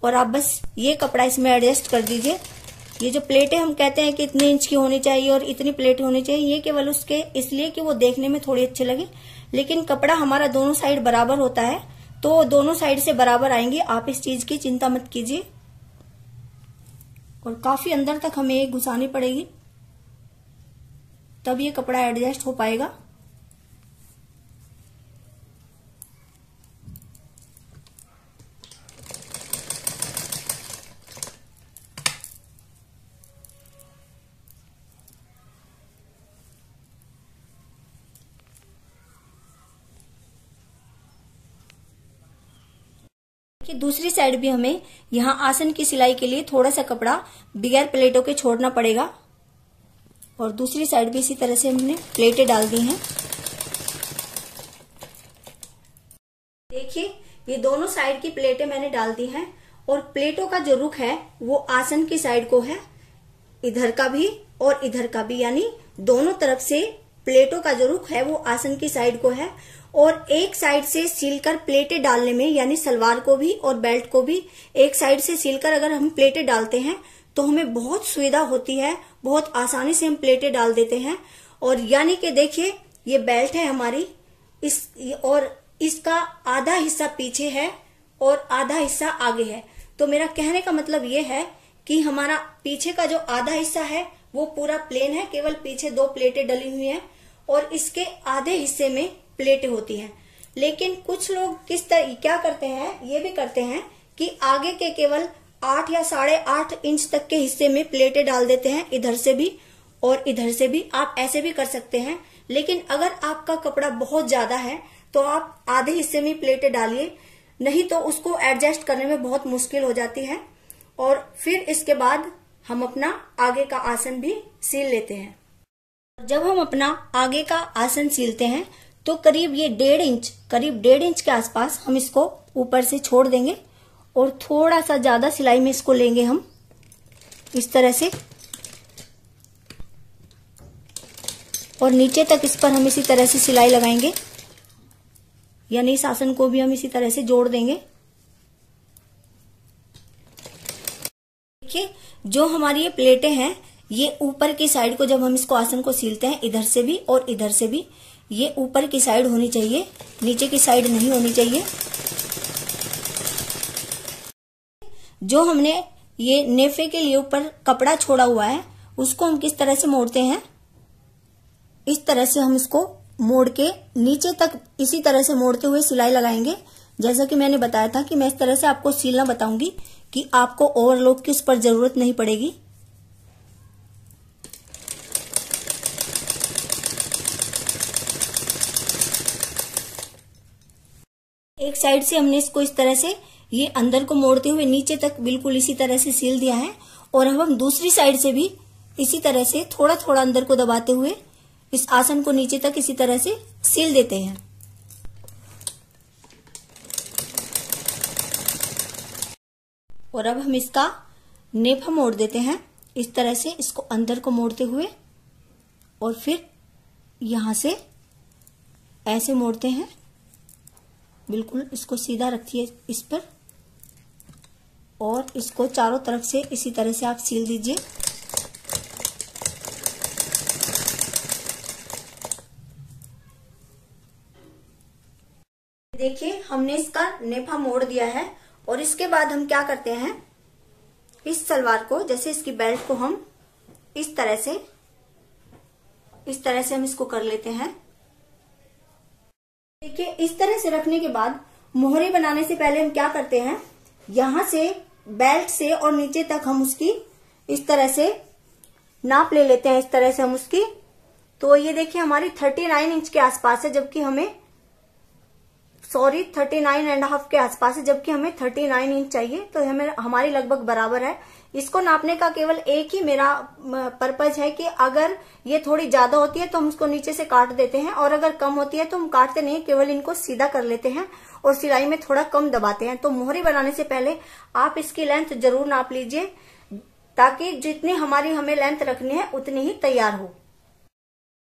और आप बस ये कपड़ा इसमें एडजस्ट कर दीजिए। ये जो प्लेटें हम कहते हैं कि इतने इंच की होनी चाहिए और इतनी प्लेटें होनी चाहिए, ये केवल उसके इसलिए कि वो देखने में थोड़ी अच्छे लगे, लेकिन कपड़ा हमारा दोनों साइड बराबर होता है तो दोनों साइड से बराबर आएंगे, आप इस चीज की चिंता मत कीजिए। और काफी अंदर तक हमें ये घुसानी पड़ेगी, तब ये कपड़ा एडजस्ट हो पाएगा। कि दूसरी साइड भी हमें यहाँ आसन की सिलाई के लिए थोड़ा सा कपड़ा बगैर प्लेटों के छोड़ना पड़ेगा। और दूसरी साइड भी इसी तरह से हमने प्लेटें डाल दी हैं। देखिए ये दोनों साइड की प्लेटें मैंने डाल दी हैं। और प्लेटों का जो रुख है वो आसन की साइड को है, इधर का भी और इधर का भी, यानी दोनों तरफ से प्लेटों का जो रुख है वो आसन की साइड को है। और एक साइड से सिलकर प्लेटें डालने में, यानी सलवार को भी और बेल्ट को भी एक साइड से सिलकर अगर हम प्लेटें डालते हैं तो हमें बहुत सुविधा होती है, बहुत आसानी से हम प्लेटें डाल देते हैं। और यानी कि देखिए ये बेल्ट है हमारी, और इसका आधा हिस्सा पीछे है और आधा हिस्सा आगे है। तो मेरा कहने का मतलब ये है कि हमारा पीछे का जो आधा हिस्सा है वो पूरा प्लेन है, केवल पीछे 2 प्लेटें डली हुई हैं और इसके आधे हिस्से में प्लेटें होती हैं। लेकिन कुछ लोग क्या करते हैं, ये भी करते हैं कि आगे के केवल 8 या 8.5 इंच तक के हिस्से में प्लेटें डाल देते हैं, इधर से भी और इधर से भी। आप ऐसे भी कर सकते हैं, लेकिन अगर आपका कपड़ा बहुत ज्यादा है तो आप आधे हिस्से में प्लेटें डालिए, नहीं तो उसको एडजस्ट करने में बहुत मुश्किल हो जाती है। और फिर इसके बाद हम अपना आगे का आसन भी सील लेते हैं। जब हम अपना आगे का आसन सीलते हैं तो करीब 1.5 इंच के आसपास हम इसको ऊपर से छोड़ देंगे और थोड़ा सा ज्यादा सिलाई में इसको लेंगे हम इस तरह से। और नीचे तक इस पर हम इसी तरह से सिलाई लगाएंगे, यानी इस आसन को भी हम इसी तरह से जोड़ देंगे। देखिए जो हमारी ये प्लेटें हैं, ये ऊपर की साइड को जब हम इसको आसन को सीलते हैं, इधर से भी और इधर से भी, ये ऊपर की साइड होनी चाहिए, नीचे की साइड नहीं होनी चाहिए। जो हमने ये नेफे के लिए ऊपर कपड़ा छोड़ा हुआ है उसको हम किस तरह से मोड़ते हैं, इस तरह से हम इसको मोड़ के नीचे तक इसी तरह से मोड़ते हुए सिलाई लगाएंगे। जैसा कि मैंने बताया था कि मैं इस तरह से आपको सीलना बताऊंगी कि आपको ओवरलॉक की उस पर जरूरत नहीं पड़ेगी। एक साइड से हमने इसको इस तरह से ये अंदर को मोड़ते हुए नीचे तक बिल्कुल इसी तरह से सील दिया है। और अब हम दूसरी साइड से भी इसी तरह से थोड़ा थोड़ा अंदर को दबाते हुए इस आसन को नीचे तक इसी तरह से सील देते हैं। और अब हम इसका नेफा मोड़ देते हैं इस तरह से, इसको अंदर को मोड़ते हुए और फिर यहां से ऐसे मोड़ते हैं, बिल्कुल इसको सीधा रखिए इस पर, और इसको चारों तरफ से इसी तरह से आप सील दीजिए। देखिए हमने इसका नेफा मोड़ दिया है। और इसके बाद हम क्या करते हैं, इस सलवार को, जैसे इसकी बेल्ट को हम इस तरह से हम इसको कर लेते हैं। देखिए इस तरह से रखने के बाद मोहरी बनाने से पहले हम क्या करते हैं, यहां से बेल्ट से और नीचे तक हम उसकी इस तरह से नाप ले लेते हैं। इस तरह से हम उसकी, तो ये देखिए हमारी 39 इंच के आसपास है, जबकि हमें 39.5 के आसपास है, जबकि हमें 39 इंच चाहिए। तो हमें हमारी लगभग बराबर है। इसको नापने का केवल एक ही मेरा पर्पज है कि अगर ये थोड़ी ज्यादा होती है तो हम उसको नीचे से काट देते हैं, और अगर कम होती है तो हम काटते नहीं, केवल इनको सीधा कर लेते हैं और सिलाई में थोड़ा कम दबाते हैं। तो मोहरी बनाने से पहले आप इसकी लेंथ जरूर नाप लीजिए, ताकि जितनी हमें लेंथ रखनी है उतनी ही तैयार हो।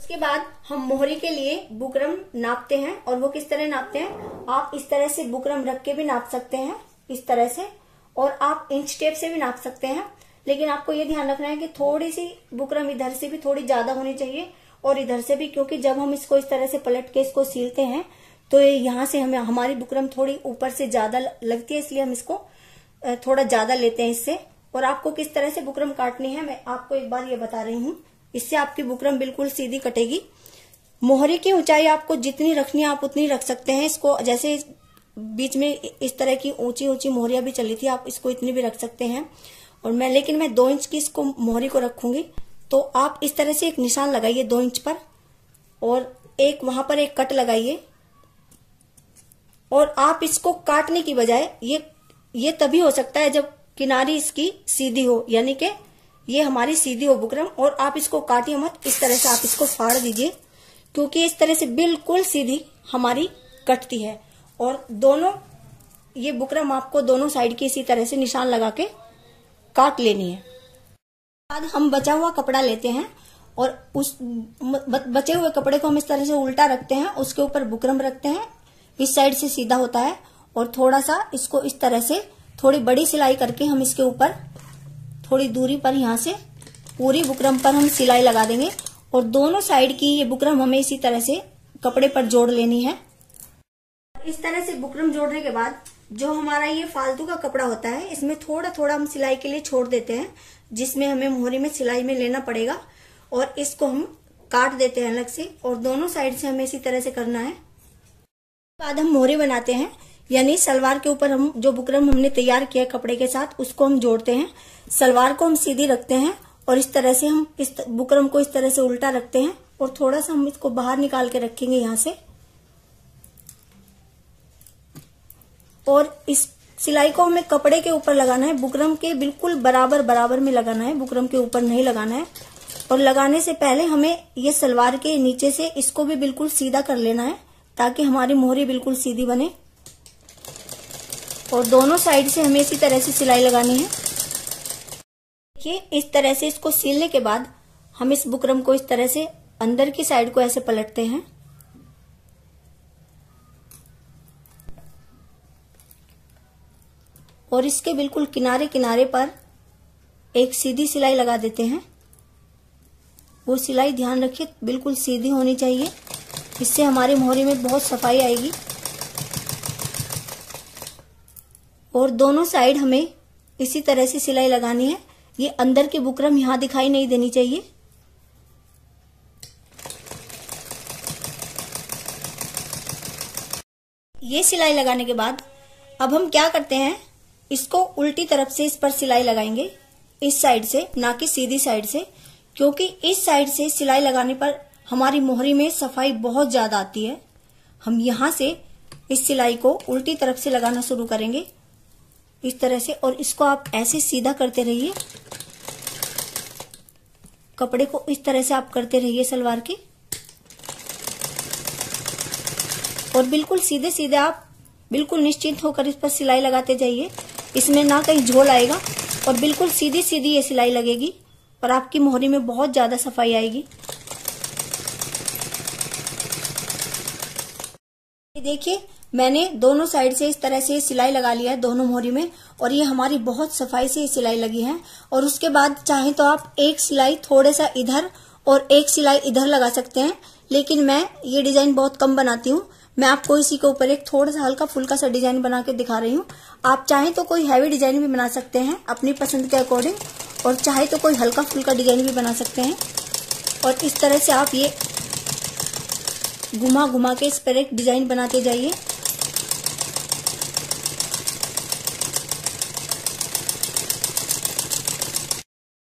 उसके बाद हम मोहरी के लिए बुकरम नापते हैं, और वो किस तरह नापते हैं, आप इस तरह से बुकरम रख के भी नाप सकते हैं, इस तरह से, और आप इंच टेप से भी नाप सकते हैं। लेकिन आपको ये ध्यान रखना है कि थोड़ी सी बुकरम इधर से भी थोड़ी ज्यादा होनी चाहिए और इधर से भी, क्योंकि जब हम इसको इस तरह से पलट के इसको सीलते हैं तो यहाँ से हमें हमारी बुकरम थोड़ी ऊपर से ज्यादा लगती है, इसलिए हम इसको थोड़ा ज्यादा लेते हैं इससे। और आपको किस तरह से बुकरम काटनी है मैं आपको एक बार ये बता रही हूँ, इससे आपकी बुकरम बिल्कुल सीधी कटेगी। मोहरी की ऊंचाई आपको जितनी रखनी है आप उतनी रख सकते हैं। इसको जैसे बीच में इस तरह की ऊंची ऊंची मोहरियां भी चली थी, आप इसको इतनी भी रख सकते हैं। और लेकिन मैं 2 इंच की इसको मोहरी को रखूंगी। तो आप इस तरह से एक निशान लगाइए 2 इंच पर, और एक वहां पर एक कट लगाइए। और आप इसको काटने की बजाय ये तभी हो सकता है जब किनारी इसकी सीधी हो, यानी कि ये हमारी सीधी हो बुकरम, और आप इसको काटिए मत, इस तरह से आप इसको फाड़ दीजिए, क्योंकि इस तरह से बिल्कुल सीधी हमारी कटती है। और दोनों ये बुकरम आपको दोनों साइड की इसी तरह से निशान लगा के काट लेनी है। बाद हम बचा हुआ कपड़ा लेते हैं और उस बचे हुए कपड़े को हम इस तरह से उल्टा रखते हैं, उसके ऊपर बुकरम रखते हैं, इस साइड से सीधा होता है, और थोड़ा सा इसको इस तरह से थोड़ी बड़ी सिलाई करके हम इसके ऊपर थोड़ी दूरी पर यहाँ से पूरी बुकरम पर हम सिलाई लगा देंगे। और दोनों साइड की ये बुकरम हमें इसी तरह से कपड़े पर जोड़ लेनी है। इस तरह से बुकरम जोड़ने के बाद जो हमारा ये फालतू का कपड़ा होता है, इसमें थोड़ा थोड़ा हम सिलाई के लिए छोड़ देते हैं, जिसमें हमें मोहरी में सिलाई में लेना पड़ेगा, और इसको हम काट देते हैं अलग से। और दोनों साइड से हमें इसी तरह से करना है। बाद हम मोहरी बनाते हैं, यानी सलवार के ऊपर हम जो बुकरम हमने तैयार किया कपड़े के साथ उसको हम जोड़ते हैं। सलवार को हम सीधी रखते हैं और इस तरह से हम इस बुकरम को इस तरह से उल्टा रखते हैं, और थोड़ा सा हम इसको बाहर निकाल के रखेंगे यहाँ से। और इस सिलाई को हमें कपड़े के ऊपर लगाना है, बुकरम के बिल्कुल बराबर बराबर में लगाना है, बुकरम के ऊपर नहीं लगाना है। और लगाने से पहले हमें ये सलवार के नीचे से इसको भी बिल्कुल सीधा कर लेना है, ताकि हमारी मोहरी बिल्कुल सीधी बने। और दोनों साइड से हमें इसी तरह से सिलाई लगानी है। देखिए इस तरह से इसको सीलने के बाद हम इस बुकरम को इस तरह से अंदर की साइड को ऐसे पलटते हैं, और इसके बिल्कुल किनारे किनारे पर एक सीधी सिलाई लगा देते हैं। वो सिलाई ध्यान रखिए बिल्कुल सीधी होनी चाहिए, इससे हमारी मोहरी में बहुत सफाई आएगी। और दोनों साइड हमें इसी तरह से सिलाई लगानी है। ये अंदर की बुकरम यहां दिखाई नहीं देनी चाहिए। ये सिलाई लगाने के बाद अब हम क्या करते हैं, इसको उल्टी तरफ से इस पर सिलाई लगाएंगे, इस साइड से, ना कि सीधी साइड से, क्योंकि इस साइड से सिलाई लगाने पर हमारी मोहरी में सफाई बहुत ज्यादा आती है। हम यहां से इस सिलाई को उल्टी तरफ से लगाना शुरू करेंगे इस तरह से, और इसको आप ऐसे सीधा करते रहिए, कपड़े को इस तरह से आप करते रहिए सलवार के, और बिल्कुल सीधे सीधे आप बिल्कुल निश्चिंत होकर इस पर सिलाई लगाते जाइए। इसमें ना कहीं झोल आएगा, और बिल्कुल सीधी सीधी ये सिलाई लगेगी, और आपकी मोहरी में बहुत ज्यादा सफाई आएगी। देखिए मैंने दोनों साइड से इस तरह से सिलाई लगा लिया है दोनों मोहरी में, और ये हमारी बहुत सफाई से सिलाई लगी है। और उसके बाद चाहे तो आप एक सिलाई थोड़ा सा इधर और एक सिलाई इधर लगा सकते हैं, लेकिन मैं ये डिजाइन बहुत कम बनाती हूँ। मैं आपको इसी के ऊपर एक थोड़ा सा हल्का फुल्का सा डिजाइन बना के दिखा रही हूँ। आप चाहे तो कोई हैवी डिजाइन भी बना सकते हैं अपनी पसंद के अकॉर्डिंग, और चाहे तो कोई हल्का फुल्का डिजाइन भी बना सकते हैं। और इस तरह से आप ये घुमा घुमा के इस पर एक डिजाइन बनाते जाइए।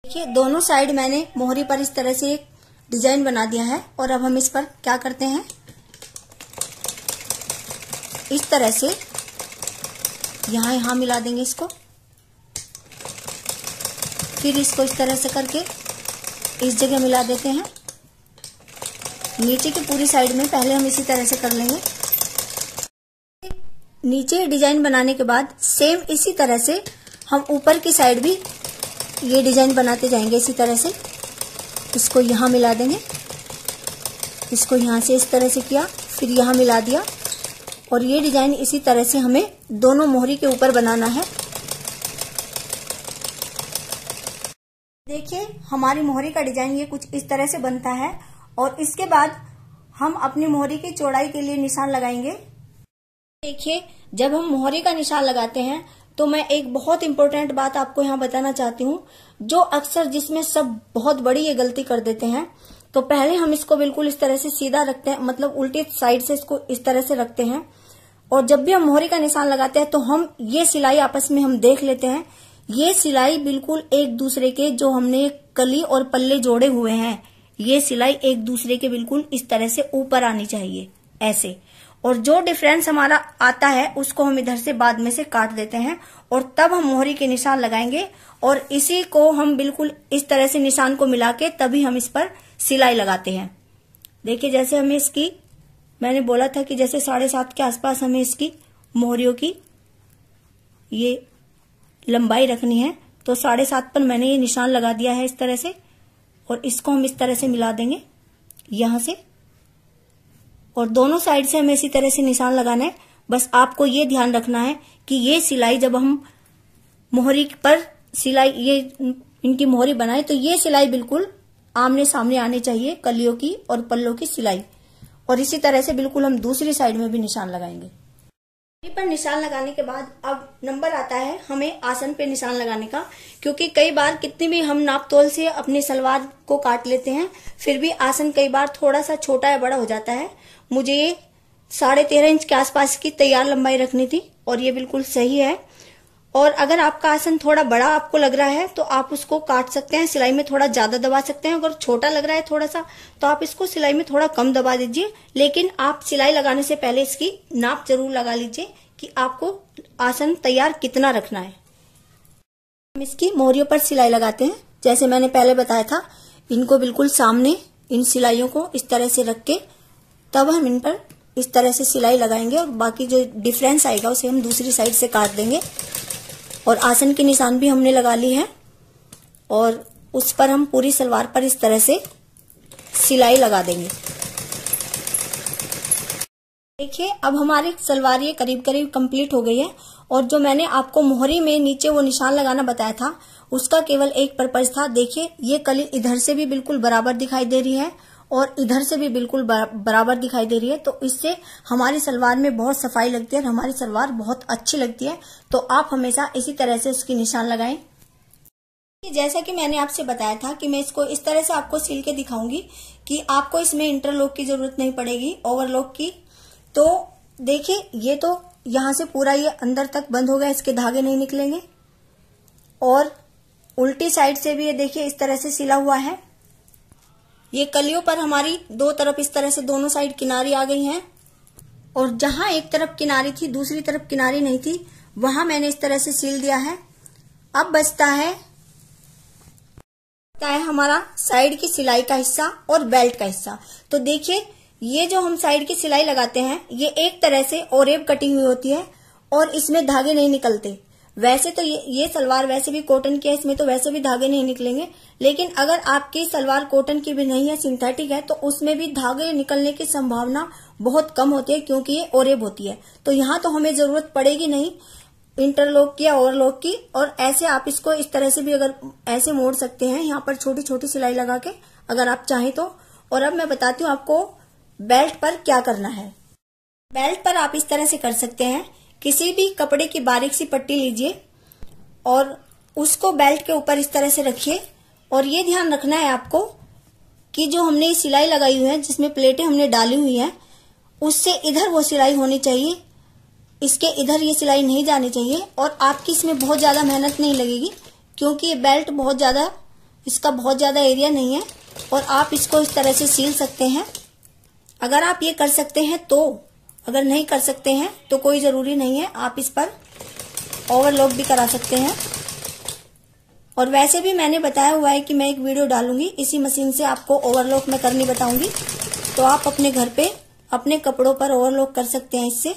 देखिए दोनों साइड मैंने मोहरी पर इस तरह से एक डिजाइन बना दिया है। और अब हम इस पर क्या करते हैं, इस तरह से यहां मिला देंगे इसको, फिर इसको इस तरह से करके इस जगह मिला देते हैं। नीचे की पूरी साइड में पहले हम इसी तरह से कर लेंगे। नीचे डिजाइन बनाने के बाद सेम इसी तरह से हम ऊपर की साइड भी ये डिजाइन बनाते जाएंगे। इसी तरह से इसको यहां मिला देंगे, इसको यहां से इस तरह से किया, फिर यहां मिला दिया, और ये डिजाइन इसी तरह से हमें दोनों मोहरी के ऊपर बनाना है। देखिए हमारी मोहरी का डिजाइन ये कुछ इस तरह से बनता है। और इसके बाद हम अपनी मोहरी की चौड़ाई के लिए निशान लगाएंगे। देखिए जब हम मोहरी का निशान लगाते हैं तो मैं एक बहुत इंपॉर्टेंट बात आपको यहाँ बताना चाहती हूँ, जो अक्सर जिसमें सब बहुत बड़ी ये गलती कर देते हैं। तो पहले हम इसको बिल्कुल इस तरह से सीधा रखते हैं, मतलब उल्टी साइड से इसको इस तरह से रखते हैं। और जब भी हम मोहरी का निशान लगाते हैं तो हम ये सिलाई आपस में हम देख लेते हैं। ये सिलाई बिल्कुल एक दूसरे के, जो हमने कली और पल्ले जोड़े हुए हैं, ये सिलाई एक दूसरे के बिल्कुल इस तरह से ऊपर आनी चाहिए ऐसे। और जो डिफरेंस हमारा आता है उसको हम इधर से बाद में से काट देते हैं, और तब हम मोहरी के निशान लगाएंगे। और इसी को हम बिल्कुल इस तरह से निशान को मिला के तभी हम इस पर सिलाई लगाते हैं। देखिए जैसे हमें इसकी, मैंने बोला था कि जैसे 7.5 के आसपास हमें इसकी मोहरियों की ये लंबाई रखनी है, तो 7.5 पर मैंने ये निशान लगा दिया है इस तरह से। और इसको हम इस तरह से मिला देंगे यहां से, और दोनों साइड से हमें इसी तरह से निशान लगाना है। बस आपको ये ध्यान रखना है कि ये सिलाई जब हम मोहरी पर सिलाई ये इनकी मोहरी बनाए तो ये सिलाई बिल्कुल आमने सामने आनी चाहिए, कलियों की और पल्लों की सिलाई। और इसी तरह से बिल्कुल हम दूसरी साइड में भी निशान लगाएंगे। पर निशान लगाने के बाद अब नंबर आता है हमें आसन पे निशान लगाने का, क्योंकि कई बार कितनी भी हम नाप तोल से अपनी सलवार को काट लेते हैं, फिर भी आसन कई बार थोड़ा सा छोटा या बड़ा हो जाता है। मुझे ये 13.5 इंच के आसपास की तैयार लंबाई रखनी थी, और ये बिल्कुल सही है। और अगर आपका आसन थोड़ा बड़ा आपको लग रहा है तो आप उसको काट सकते हैं, सिलाई में थोड़ा ज्यादा दबा सकते हैं। अगर छोटा लग रहा है थोड़ा सा तो आप इसको सिलाई में थोड़ा कम दबा दीजिए, लेकिन आप सिलाई लगाने से पहले इसकी नाप जरूर लगा लीजिए कि आपको आसन तैयार कितना रखना है। हम इसकी मोहरियों पर सिलाई लगाते हैं। जैसे मैंने पहले बताया था, इनको बिल्कुल सामने इन सिलाइयों को इस तरह से रख के तब हम इन पर इस तरह से सिलाई लगाएंगे, और बाकी जो डिफरेंस आएगा उसे हम दूसरी साइड से काट देंगे। और आसन के निशान भी हमने लगा ली है, और उस पर हम पूरी सलवार पर इस तरह से सिलाई लगा देंगे। देखिए अब हमारी सलवार ये करीब करीब कंप्लीट हो गई है। और जो मैंने आपको मोहरी में नीचे वो निशान लगाना बताया था उसका केवल एक पर्पज था। देखिए ये कली इधर से भी बिल्कुल बराबर दिखाई दे रही है और इधर से भी बिल्कुल बराबर दिखाई दे रही है, तो इससे हमारी सलवार में बहुत सफाई लगती है और हमारी सलवार बहुत अच्छी लगती है। तो आप हमेशा इसी तरह से उसकी निशान लगाएं। जैसा कि मैंने आपसे बताया था कि मैं इसको इस तरह से आपको सिल के दिखाऊंगी कि आपको इसमें इंटरलॉक की जरूरत नहीं पड़ेगी, ओवरलॉक की। तो देखिए ये तो यहां से पूरा ये अंदर तक बंद हो गया, इसके धागे नहीं निकलेंगे। और उल्टी साइड से भी ये देखिए इस तरह से सिला हुआ है। ये कलियों पर हमारी दो तरफ इस तरह से दोनों साइड किनारी आ गई हैं, और जहां एक तरफ किनारी थी दूसरी तरफ किनारी नहीं थी, वहां मैंने इस तरह से सिल दिया है। अब बचता है हमारा साइड की सिलाई का हिस्सा और बेल्ट का हिस्सा। तो देखिए ये जो हम साइड की सिलाई लगाते हैं ये एक तरह से ओरेब कटी हुई होती है और इसमें धागे नहीं निकलते। वैसे तो ये सलवार वैसे भी कॉटन की है, इसमें तो वैसे भी धागे नहीं निकलेंगे, लेकिन अगर आपकी सलवार कॉटन की भी नहीं है, सिंथेटिक है, तो उसमें भी धागे निकलने की संभावना बहुत कम होती है क्योंकि ये ओरेब होती है। तो यहाँ तो हमें जरूरत पड़ेगी नहीं इंटरलॉक की या ओवरलॉक की। और ऐसे आप इसको इस तरह से भी अगर ऐसे मोड़ सकते हैं, यहाँ पर छोटी छोटी सिलाई लगा के, अगर आप चाहें तो। और अब मैं बताती हूँ आपको बेल्ट पर क्या करना है। बेल्ट पर आप इस तरह से कर सकते हैं, किसी भी कपड़े की बारीक सी पट्टी लीजिए और उसको बेल्ट के ऊपर इस तरह से रखिए। और ये ध्यान रखना है आपको कि जो हमने सिलाई लगाई हुई है, जिसमें प्लेटें हमने डाली हुई हैं, उससे इधर वो सिलाई होनी चाहिए, इसके इधर ये सिलाई नहीं जानी चाहिए। और आपकी इसमें बहुत ज्यादा मेहनत नहीं लगेगी क्योंकि ये बेल्ट बहुत ज्यादा, इसका बहुत ज्यादा एरिया नहीं है। और आप इसको इस तरह से सील सकते हैं अगर आप ये कर सकते हैं तो। अगर नहीं कर सकते हैं तो कोई जरूरी नहीं है, आप इस पर ओवरलॉक भी करा सकते हैं। और वैसे भी मैंने बताया हुआ है कि मैं एक वीडियो डालूंगी इसी मशीन से आपको ओवरलॉक मैं करनी बताऊंगी, तो आप अपने घर पे अपने कपड़ों पर ओवरलॉक कर सकते हैं इससे।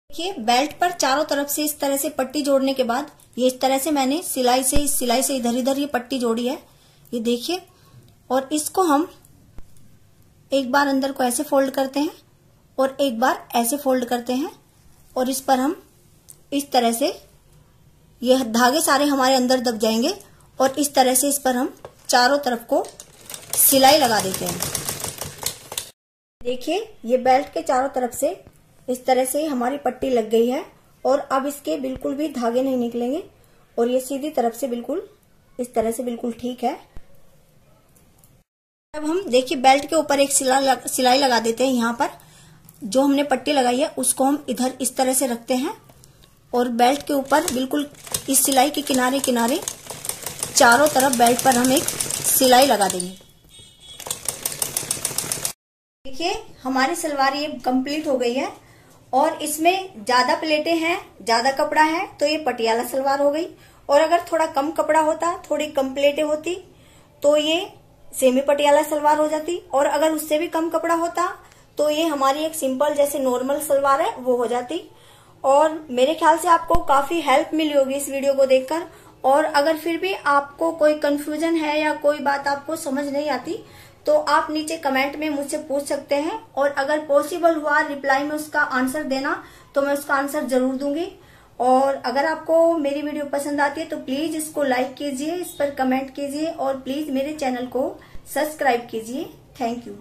देखिए बेल्ट पर चारों तरफ से इस तरह से पट्टी जोड़ने के बाद ये इस तरह से मैंने सिलाई से इधर इधर ये पट्टी जोड़ी है, ये देखिए। और इसको हम एक बार अंदर को ऐसे फोल्ड करते हैं और एक बार ऐसे फोल्ड करते हैं और इस पर हम इस तरह से, ये धागे सारे हमारे अंदर दब जाएंगे और इस तरह से इस पर हम चारों तरफ को सिलाई लगा देते हैं। देखिए ये बेल्ट के चारों तरफ से इस तरह से हमारी पट्टी लग गई है और अब इसके बिल्कुल भी धागे नहीं निकलेंगे और ये सीधी तरफ से बिल्कुल इस तरह से बिल्कुल ठीक है। अब हम देखिए बेल्ट के ऊपर एक सिलाई लगा देते हैं। यहाँ पर जो हमने पट्टी लगाई है उसको हम इधर इस तरह से रखते हैं और बेल्ट के ऊपर बिल्कुल इस सिलाई के किनारे किनारे चारों तरफ बेल्ट पर हम एक सिलाई लगा देंगे। देखिए हमारी सलवार ये कंप्लीट हो गई है और इसमें ज्यादा प्लेटें हैं, ज्यादा कपड़ा है, तो ये पटियाला सलवार हो गई। और अगर थोड़ा कम कपड़ा होता, थोड़ी कम प्लेटें होती, तो ये सेमी पटियाला सलवार हो जाती। और अगर उससे भी कम कपड़ा होता तो ये हमारी एक सिंपल जैसे नॉर्मल सलवार है वो हो जाती। और मेरे ख्याल से आपको काफी हेल्प मिली होगी इस वीडियो को देखकर। और अगर फिर भी आपको कोई कंफ्यूजन है या कोई बात आपको समझ नहीं आती तो आप नीचे कमेंट में मुझसे पूछ सकते हैं और अगर पॉसिबल हुआ रिप्लाई में उसका आंसर देना तो मैं उसका आंसर जरूर दूंगी। और अगर आपको मेरी वीडियो पसंद आती है तो प्लीज इसको लाइक कीजिए, इस पर कमेंट कीजिए और प्लीज मेरे चैनल को सब्सक्राइब कीजिए। Thank you.